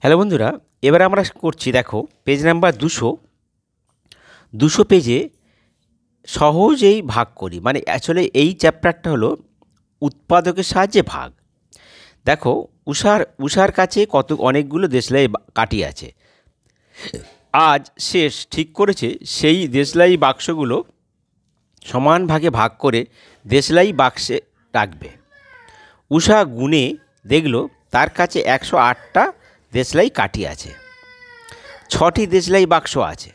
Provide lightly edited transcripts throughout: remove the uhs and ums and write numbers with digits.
Hello বন্ধুরা, এবার আমরা করছি, দেখো পেজ নাম্বার 200 পেজে সহজেই ভাগ করি। মানে আসলে এই চ্যাপ্টারটা হলো উৎপাদকের সাহায্যে ভাগ। দেখো উষার কাছে অনেকগুলো দেশলাই কাঠি আছে। আজ শেষ ঠিক করেছে সেই দেশলাই বাক্সগুলো সমান ভাগে ভাগ করে দেশলাই বাক্সে রাখবে। উষা গুণে দেখল তার কাছে 108টা দেশলাই কাঠি আছে, 6টি দেশলাই বাক্স আছে।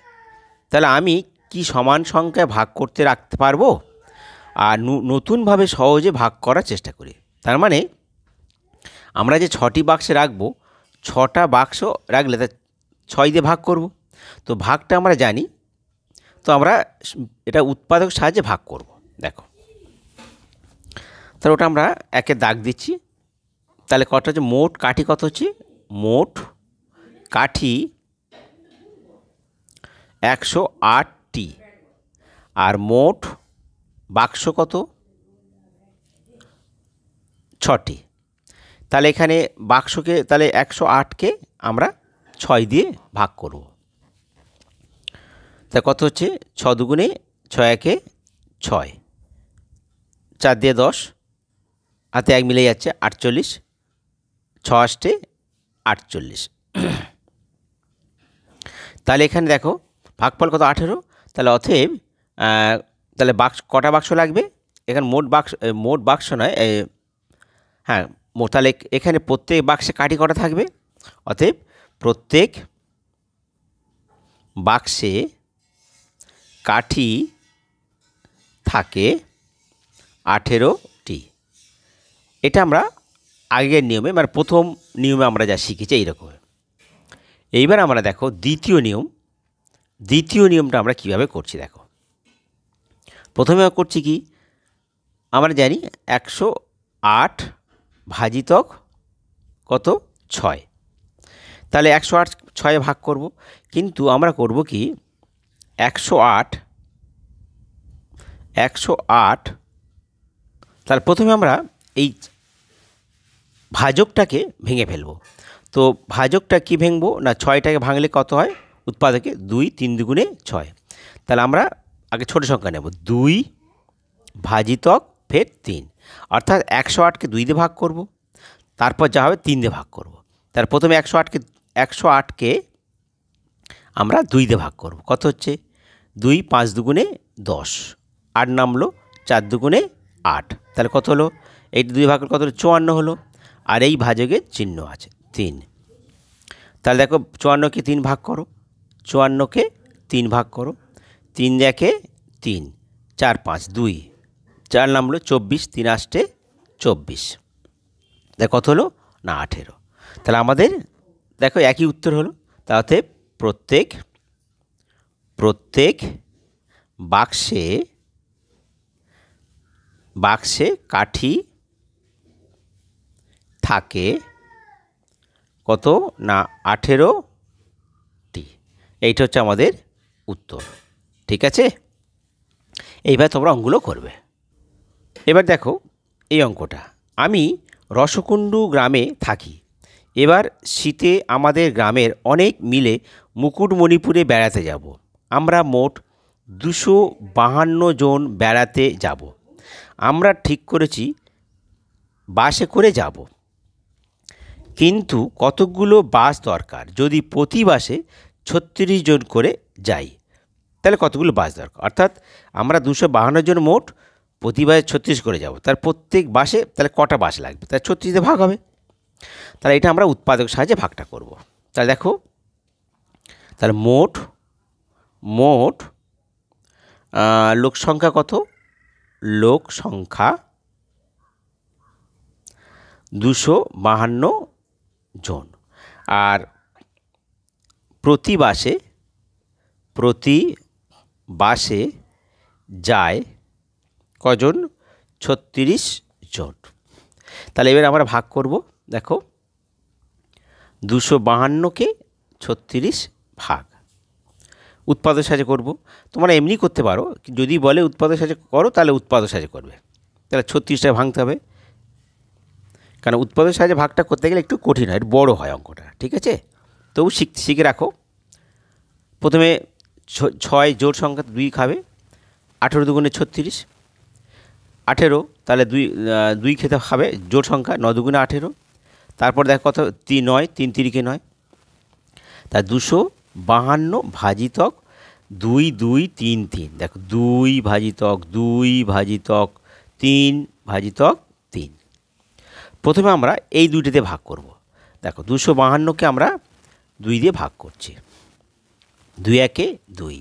তাহলে আমি কি সমান সংখ্যায় ভাগ করতে রাখতে পারবো? আর নতুনভাবে সহজে ভাগ করার চেষ্টা করি। তার মানে আমরা যে 6টি বাক্সে রাখবো, 6টা বাক্স রাখলে তা 6 দিয়ে ভাগ করব। তো ভাগটা আমরা জানি, তো আমরা এটা উৎপাদক সাহায্যে ভাগ করব। দেখো, তাহলে ওটা আমরা একে দাগ দিচ্ছি। তাহলে কত হচ্ছে, মোট কাঠি কত হচ্ছে, মোট কাঠি 108টি। আর মোট বাক্স কত, 6টি। তাহলে এখানে বাক্সকে, তাহলে 108কে আমরা 6 দিয়ে ভাগ করব। তা কত হচ্ছে, 6 দুগুণে 6 একে 6, 4 দিয়ে 10, হাতে 1 মিলে যাচ্ছে 48, 6 আষ্টে 48। তাহলে এখানে দেখো ভাগফল কত, 18। তাহলে অতএব তাহলে কটা বাক্স লাগবে এখানে, মোট বাক্স নয়, হ্যাঁ তাহলে এখানে প্রত্যেক বাক্সে কাঠি কটা থাকবে, অতএব প্রত্যেক বাক্সে কাঠি থাকে 18টি। এটা আমরা আগের নিয়মে, মানে প্রথম নিয়মে আমরা যা শিখেছি এইরকম। এইবার আমরা দেখো দ্বিতীয় নিয়মটা আমরা কিভাবে করছি। দেখো, প্রথমে করছি কি, আমরা জানি 108 ভাজিতক কত, 6। তাহলে 108 6 ভাগ করব। কিন্তু আমরা করব কি, 108 তাহলে প্রথমে আমরা এই ভাজকটাকে ভেঙে ফেলব। তো ভাজকটা কি ভেঙবো না, 6টাকে ভাঙলে কত হয় উৎপাদকে, 2, 3 দুগুণে 6। তাহলে আমরা আগে ছোট সংখ্যা নেব, 2 ভাজিতক ফের 3, অর্থাৎ 108কে 2 দিয়ে ভাগ করব, তারপর যা হবে 3 দিয়ে ভাগ করব। তার প্রথমে 108কে আমরা 2 দিয়ে ভাগ করব। কত হচ্ছে, 2 5 দুগুণে 10, 8 নামলো, 4 দুগুণে 8। তাহলে কত হলো, এই 2 ভাগ কত হলো, 54 হলো। আর এই ভাজকের চিহ্ন আছে 3। তাহলে দেখো 54কে 3 ভাগ করো, 54কে 3 ভাগ করো, 3 দেখে 3, 4 5 2, 4 নামলো 24, 3 আষ্টে 24। দেখ কত হলো না, 18। তাহলে আমাদের দেখো একই উত্তর হলো। তাতে প্রত্যেক বাক্সে কাঠি থাকে কত না, 18টি। এইটা হচ্ছে আমাদের উত্তর। ঠিক আছে, এইবার তোমরা অঙ্কগুলো করবে। এবার দেখো এই অঙ্কটা, আমি রসকুণ্ডু গ্রামে থাকি। এবার শীতে আমাদের গ্রামের অনেক মিলে মুকুটমণিপুরে বেড়াতে যাব। আমরা মোট 252 জন বেড়াতে যাব। আমরা ঠিক করেছি বাসে করে যাব, কিন্তু কতকগুলো বাস দরকার। যদি প্রতি বাসে 36 জন করে যাই, তাহলে কতগুলো বাস দরকার, অর্থাৎ আমরা 252 জন মোট, প্রতি বাসে 36 করে যাব। তার প্রত্যেক বাসে তাহলে কটা বাস লাগবে, তাহলে 36 দিয়ে ভাগ হবে। তাহলে এটা আমরা উৎপাদক সাহায্যে ভাগটা করব। তাহলে দেখো, তাহলে মোট লোক সংখ্যা কত, লোক সংখ্যা 252 জন। আর প্রতি বাসে যায় কজন, 36 জন। তাহলে এবার আমরা ভাগ করব। দেখো 252কে 36 ভাগ, উৎপাদক সাহায্যে করব। তোমরা এমনি করতে পারো, যদি বলে উৎপাদক সাহায্যে করো তাহলে উৎপাদক সাহায্যে করবে। তাহলে 36টা ভাঙতে হবে, কারণ উৎপাদক সাহায্যে ভাগটা করতে গেলে একটু কঠিন হয়, বড় হয় অঙ্কটা। ঠিক আছে, তবু শিখে রাখো। প্রথমে 6 জোড় সংখ্যা 2 খাবে, 18 দুগুণে 36, 18 তাহলে 2 খেতে খাবে জোড় সংখ্যা 9 দুগুণে 18। তারপর দেখো কত 9, 3 তিরিকে 9, তা 252 ভাজিতক 2 2 3 3। দেখো 2 ভাজিতক 2 ভাজিতক 3 ভাজিতক 3। প্রথমে আমরা এই দুইটিতে ভাগ করব। দেখো 252কে আমরা 2 দিয়ে ভাগ করছি, 2 একে 2,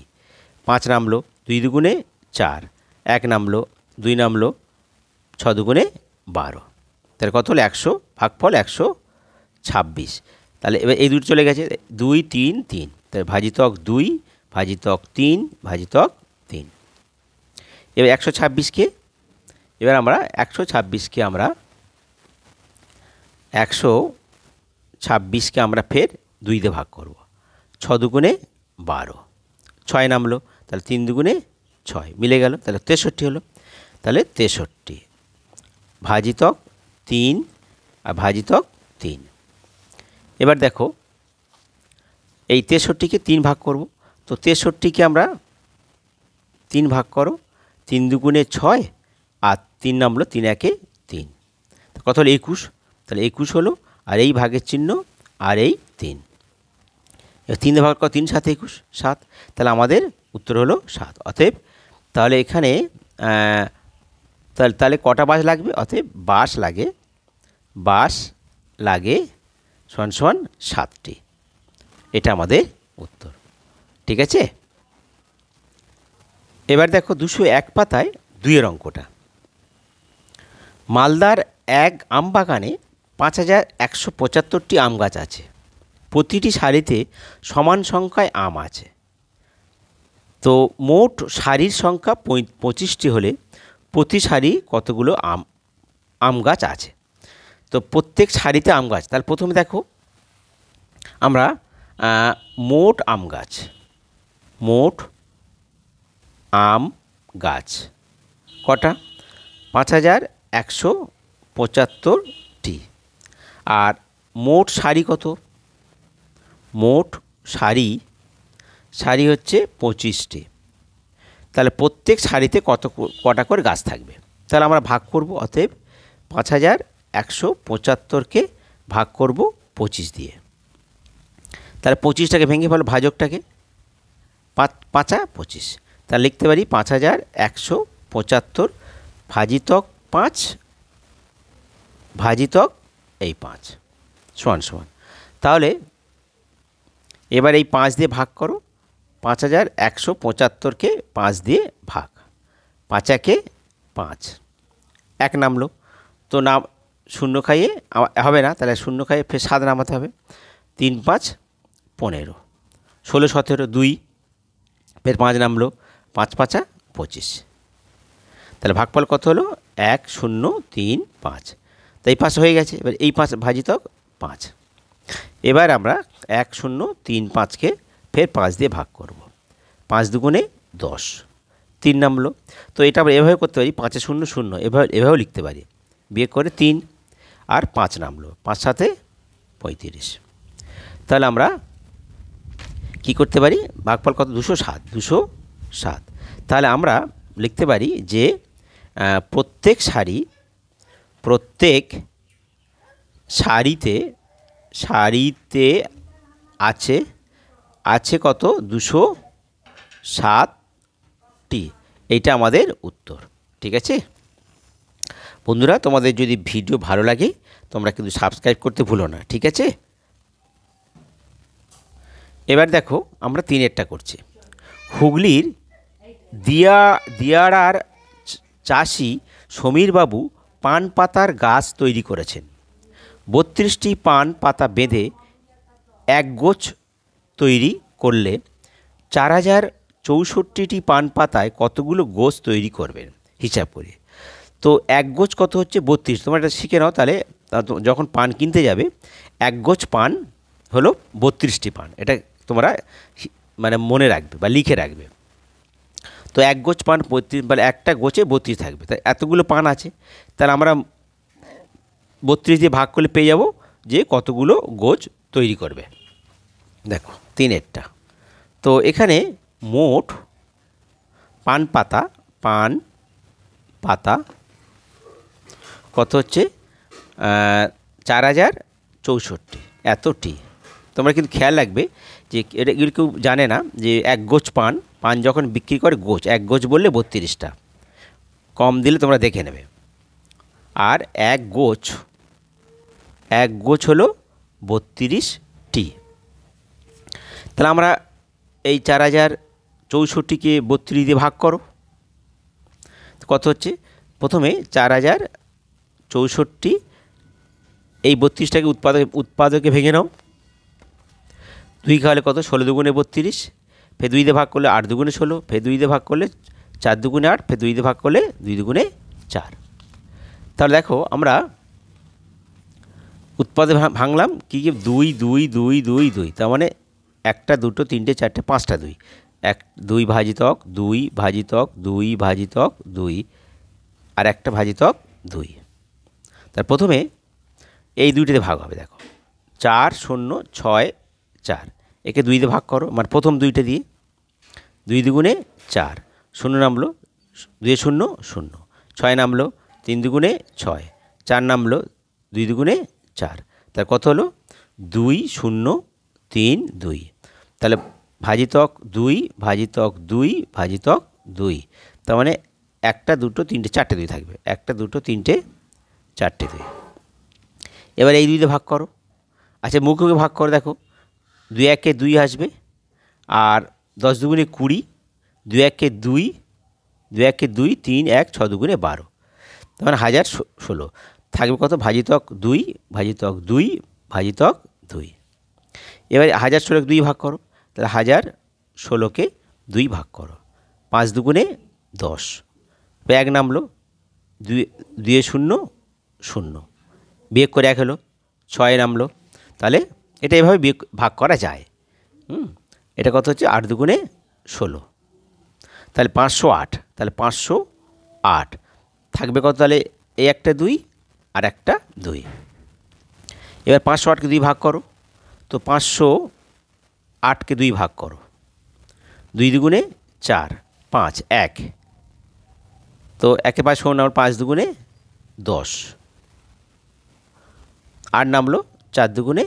5 নামলো, 2 দুগুণে 4, 1 নামলো, 2 নামলো, 6 দুগুণে 12, তাহলে কত হলো 100, ভাগফল 126। তাহলে এবার এই দুটো চলে গেছে, 2 3 3, তাহলে ভাজিতক 2 ভাজিতক 3 ভাজিতক 3। এবার 126কে এবার আমরা 126কে আমরা ফের 2 দিয়ে ভাগ করব। 6 দুগুণে 12, 6 নামলো, তাহলে 3 দুগুণে 6 মিলে গেল, তাহলে 63 হলো। তাহলে 63 ভাজিতক 3 আর ভাজিতক 3। এবার দেখো এই 63কে 3 ভাগ করব। তো 63কে আমরা 3 ভাগ করো, 3 দুগুণে 6 আর 3 নামলো, 3 একে 3, কত হলো 21। তাহলে 21 হলো, আর এই ভাগের চিহ্ন আর এই 3, 3 দিয়ে ভাগ করো, 3 7 21, 7। তাহলে আমাদের উত্তর হলো 7। অতএব তাহলে এখানে তাহলে কটা বাঁশ লাগবে? অতএব বাঁশ লাগে সমান সমান 7টি। এটা আমাদের উত্তর। ঠিক আছে, এবার দেখো 201 পাতায় 2 অঙ্কটা। মালদার এক আম বাগানে 5175টি আম গাছ আছে। প্রতিটি সারিতে সমান সংখ্যায় আম আছে। তো মোট সারির সংখ্যা 25টি হলে প্রতি সারি কতগুলো আম গাছ আছে? তো প্রত্যেক সারিতে আম গাছ, তাহলে প্রথমে দেখো আমরা মোট আম গাছ কটা? 5175টি। আর মোট সারি কত? মোট সারি হচ্ছে 25টি। তাহলে প্রত্যেক সারিতে কটা করে গাছ থাকবে? তাহলে আমরা ভাগ করব। অতএব 5175কে ভাগ করব 25 দিয়ে। তাহলে 25টাকে ভেঙে ফেলো, ভাজকটাকে 5 25। তাহলে লিখতে পারি 5175 ভাজিতক 5 ভাজিতক এই 5 সমান সমান। তাহলে এবার এই 5 দিয়ে ভাগ করো, 5175কে 5 দিয়ে ভাগ, 5 একে 5, 1 নামলো, তো নাম শূন্য খাইয়ে হবে না, তাহলে শূন্য খাইয়ে ফের 7 নামাতে হবে। 3 5 15, 16 17 2, ফের 5 নামলো, 5 5 25। তাহলে ভাগফল কত হলো? 1 0 3 5। তো এই 5 হয়ে গেছে। এবার এই 5 ভাজিতক 5। এবার আমরা 1 0 3 5কে ফের 5 দিয়ে ভাগ করব। 5 দুগুণে 10, 3 নামলো। তো এটা আমরা এভাবে করতে পারি, 5 0 0, এভাবেও লিখতে পারি। বিয়োগ করে 3 আর 5 নামলো, 5 7 35। তাহলে আমরা কি করতে পারি? ভাগফল কত? 207। তাহলে আমরা লিখতে পারি যে প্রত্যেক সারিতে আছে কত? 207টি। এইটা আমাদের উত্তর। ঠিক আছে বন্ধুরা, তোমাদের যদি ভিডিও ভালো লাগে তোমরা কিন্তু সাবস্ক্রাইব করতে ভুলো না। ঠিক আছে, এবার দেখো আমরা 3এরটা করছি। হুগলির দিয়াড়ার চাষি সমীরবাবু পান পাতার গাছ তৈরি করেছেন। 32টি পান পাতা বেঁধে এক গোছ তৈরি করলে 4064টি পান পাতায় কতগুলো গোছ তৈরি করবেন হিসাব করে। তো এক গোছ কত হচ্ছে? 32। তোমরা এটা শিখে নাও, তাহলে যখন পান কিনতে যাবে এক গোছ পান হলো 32টি পান। এটা তোমরা মানে মনে রাখবে বা লিখে রাখবে। তো এক গোছ পান 32, মানে একটা গোছে 32 থাকবে। তাই এতগুলো পান আছে, তাহলে আমরা 32 দিয়ে ভাগ করলে পেয়ে যাব যে কতগুলো গোছ তৈরি করবে। দেখো 3-এরটা। তো এখানে মোট পান পাতা কত হচ্ছে 4064 এতটি। তোমরা কিন্তু খেয়াল রাখবে যে এগুলো কেউ জানে না যে এক গোছ পান যখন বিক্রি করে গোছ, এক গোছ বললে 32টা, কম দিলে তোমরা দেখে নেবে। আর এক গোছ হলো 32টি। তাহলে আমরা এই 4064কে 32 দিয়ে ভাগ করো, কত হচ্ছে? প্রথমে 4064 এই 32টাকে উৎপাদকে ভেঙে নাও। 2 খাওয়ালে কত? 16 দুগুণে 32, ফের 2 দিয়ে ভাগ করলে 8 দুগুণে 16, ফের 2 দিয়ে ভাগ করলে 4 দুগুণে 8, ফের 2 দিয়ে ভাগ করলে 2 দুগুণে 4। তাহলে দেখো আমরা উৎপাদে ভাঙলাম কি 2 2 2 2 2, তার মানে 1টা 2টো 3টে 4টে 5টা 2, 2 ভাজিতক 2 ভাজিতক 2 ভাজিতক 2 আর একটা ভাজিতক 2। তার প্রথমে এই 2টিতে ভাগ হবে। দেখো 4 0 6 4, একে 2 দিয়ে ভাগ করো, মানে প্রথম 2টা দিয়ে 2 দুগুণে 4, 0 নামলো 2 0 0, 6 নামলো 3 দুগুণে 6, 4 নামলো 2 দুগুণে 4, তার কত হলো 2 0 3 2। তাহলে ভাজিতক 2 ভাজিতক 2 ভাজিতক 2, তার মানে 1টা 2টো 3টে 4টে 2 থাকবে, 1টা 2টো 3টে 4টে 2। এবার এই 2 দিয়ে ভাগ করো। আচ্ছা মুখকে ভাগ করে দেখো, 2 1-এ 2 আসবে, আর 10 দুগুণে 20, 2 1-এ 2, 2 1-এ 2, 3 1 6 দুগুণে 12, তার মানে 1016 থাকবে কত? ভাজিতক 2 ভাজিতক 2 ভাজিতক 2। এবার 1016কে 2 ভাগ করো, তাহলে 1016কে 2 ভাগ করো, 5 দুগুণে 10, 1 নামলো 2 2 0 0, বিয়োগ করে 1 হলো 6 নামলো। তাহলে এটা এভাবে ভাগ করা যায়। এটা কত হচ্ছে? 8 দুগুণে 16, তাহলে 508, তাহলে 508 থাকবে কত? তাহলে এই একটা 2 আর একটা 2। এবার 508কে 2 ভাগ করো, তো 508কে 2 ভাগ করো, 2 দুগুণে 4 5 1, তো 1-এ 5 শোন, 5 দুগুণে 10, 8 নামলো 4 দুগুণে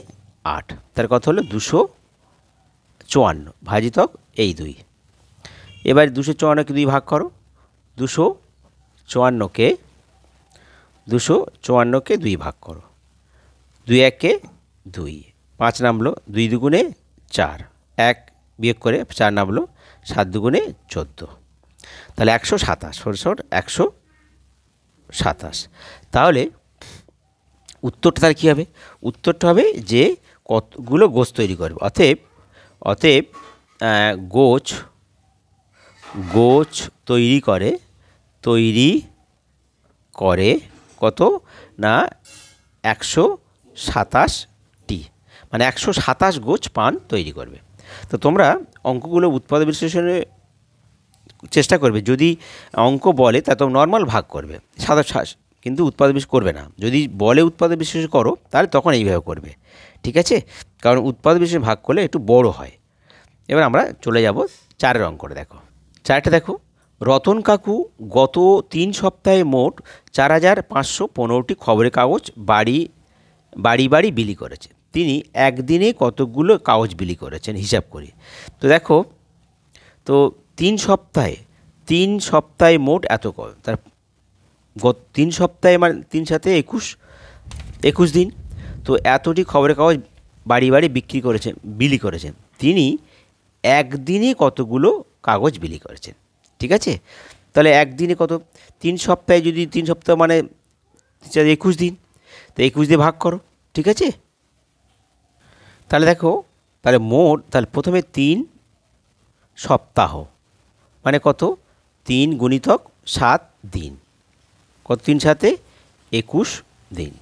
8, তার কত হলো 254 ভাজিতক এই 2। এবার 254কে 2 ভাগ করো, 254কে 2 ভাগ করো, 2 1-এ 2, 5 নামলো 2 দুগুণে 4, 1 বিয়োগ করে 4 নামলো 7 দুগুণে 14, তাহলে 127 127। তাহলে উত্তরটা তাহলে কী হবে? উত্তরটা হবে যে কতগুলো গোছ তৈরি করবে। অতএব গোছ তৈরি করে কত না 127টি, মানে 127 গোছ পান তৈরি করবে। তো তোমরা অঙ্কগুলো উৎপাদক বিশ্লেষণে চেষ্টা করবে, যদি অঙ্ক বলে তা তো নর্মাল ভাগ করবে সাদা, কিন্তু উৎপাদক বিশ্লেষণ করবে না। যদি বলে উৎপাদক বিশ্লেষণ করো তাহলে তখন এইভাবে করবে, ঠিক আছে? কারণ উৎপাদক বিশ্লেষণ ভাগ করলে একটু বড় হয়। এবার আমরা চলে যাব 4-এর অঙ্কটা। দেখো 4টা দেখো, রতন কাকু গত 3 সপ্তাহে মোট 4515টি খবরের কাগজ বাড়ি বিলি করেছে। তিনি একদিনে কতগুলো কাগজ বিলি করেছেন হিসাব করি। তো দেখো, তো 3 সপ্তাহে মোট এত তার গত 3 সপ্তাহে মানে 3 সাথে 21 দিন, তো এতটি খবরের কাগজ বাড়ি বিলি করেছেন। তিনি একদিনে কতগুলো কাগজ বিলি করেছেন, ঠিক আছে? তাহলে একদিনে কত? 3 সপ্তাহে, যদি 3 সপ্তাহ মানে 21 দিন, তো 21 দিয়ে ভাগ করো, ঠিক আছে? তাহলে দেখো, তাহলে মোট, তাহলে প্রথমে 3 সপ্তাহ মানে কত? 3 গুণিতক 7 দিন, কত? 3 সাথে 21 দিন।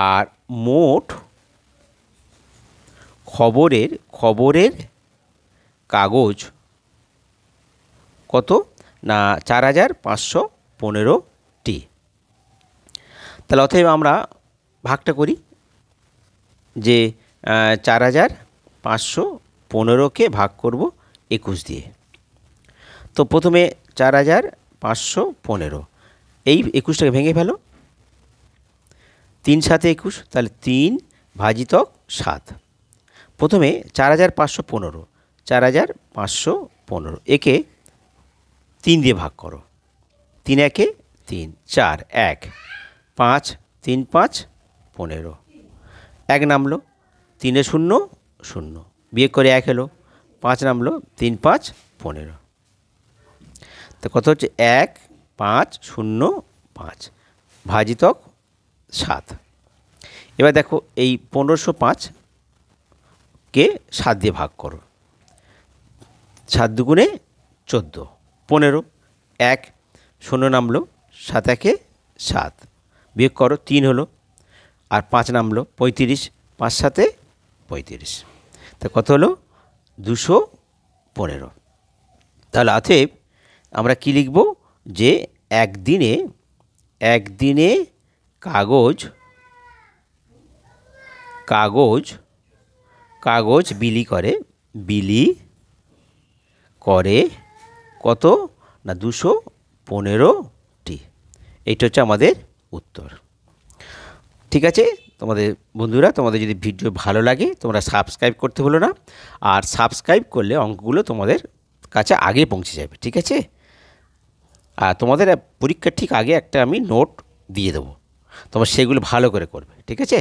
আর মোট খবরের কাগজ কত না 4515টি। তাহলে অতএব আমরা ভাগটা করি যে 4000 515কে ভাগ করব 21 দিয়ে। তো প্রথমে 4515, এই 21টাকে ভেঙে ফেলো। 3 7 21, তাহলে 3 ভাজিতক 7। প্রথমে 4515, 4515 একে 3 দিয়ে ভাগ করো। 3 একে 3, 4 1, 5 3 5 15, 1 নামলো, 3 এ 0 0, বিয়োগ করে 1 এলো, 5 নামলো, 3 5 15। তো কত হচ্ছে 1 5 0 5 ভাজিতক 7। এবার দেখো এই 1505কে 7 দিয়ে ভাগ করো। 7 দুগুণে 14, 15, 1 0 নামলো, 7 একে 7, বিয়োগ করো 3 হলো, আর 5 নামলো 35, 5 7 35। তা কত হলো 215। তাহলে অতএব আমরা কি লিখব যে একদিনে কাগজ বিলি করে কত না 215টি। এইটা হচ্ছে আমাদের উত্তর। ঠিক আছে তোমাদের বন্ধুরা, তোমাদের যদি ভিডিও ভালো লাগে তোমরা সাবস্ক্রাইব করতে ভুলো না, আর সাবস্ক্রাইব করলে অঙ্কগুলো তোমাদের কাছে আগে পৌঁছে যাবে। ঠিক আছে, আর তোমাদের পরীক্ষার ঠিক আগে একটা আমি নোট দিয়ে দেবো, তোমরা সেগুলো ভালো করে করবে। ঠিক আছে।